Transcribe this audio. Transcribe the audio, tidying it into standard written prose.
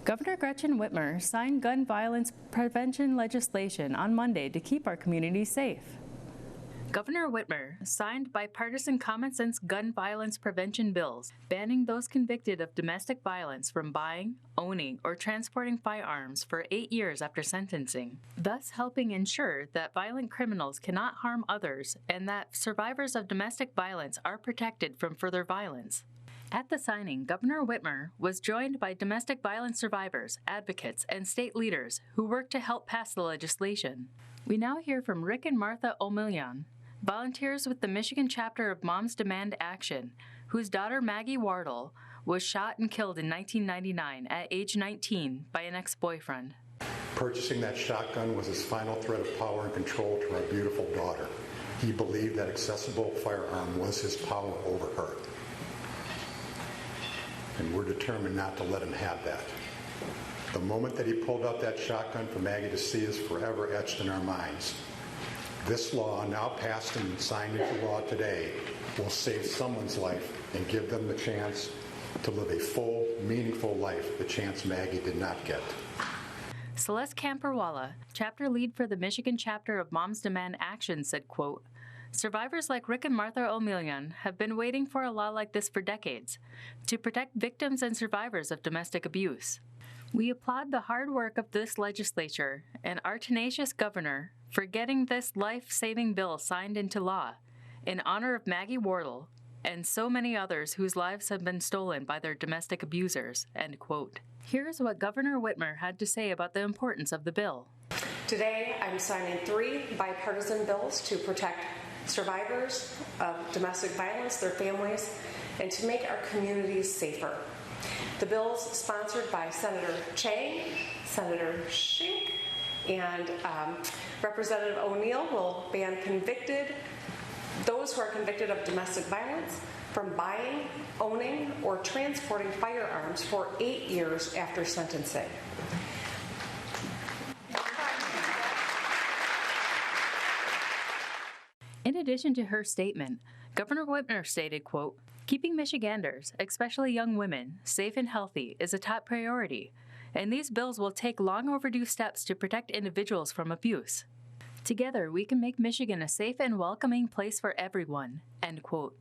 Governor Gretchen Whitmer signed gun violence prevention legislation on Monday to keep our communities safe. Governor Whitmer signed bipartisan commonsense gun violence prevention bills, banning those convicted of domestic violence from buying, owning, or transporting firearms for 8 years after sentencing, thus helping ensure that violent criminals cannot harm others and that survivors of domestic violence are protected from further violence. At the signing, Governor Whitmer was joined by domestic violence survivors, advocates, and state leaders who worked to help pass the legislation. We now hear from Rick and Martha O'Million, volunteers with the Michigan chapter of Moms Demand Action, whose daughter Maggie Wardle was shot and killed in 1999 at age 19 by an ex-boyfriend. Purchasing that shotgun was his final threat of power and control to our beautiful daughter. He believed that accessible firearm was his power over her. And we're determined not to let him have that. The moment that he pulled out that shotgun for Maggie to see is forever etched in our minds. This law, now passed and signed into law today, will save someone's life and give them the chance to live a full, meaningful life, the chance Maggie did not get. Celeste Camperwalla, chapter lead for the Michigan chapter of Moms Demand Action, said, quote, "Survivors like Rick and Martha O'Million have been waiting for a law like this for decades to protect victims and survivors of domestic abuse. We applaud the hard work of this legislature and our tenacious governor for getting this life-saving bill signed into law in honor of Maggie Wardle and so many others whose lives have been stolen by their domestic abusers," end quote. Here's what Governor Whitmer had to say about the importance of the bill. Today, I'm signing 3 bipartisan bills to protect survivors of domestic violence, their families, and to make our communities safer. The bills sponsored by Senator Chang, Senator Schink, and Representative O'Neill will ban those who are convicted of domestic violence from buying, owning, or transporting firearms for 8 years after sentencing. In addition to her statement, Governor Whitmer stated, quote, "Keeping Michiganders, especially young women, safe and healthy is a top priority, and these bills will take long overdue steps to protect individuals from abuse. Together, we can make Michigan a safe and welcoming place for everyone," end quote.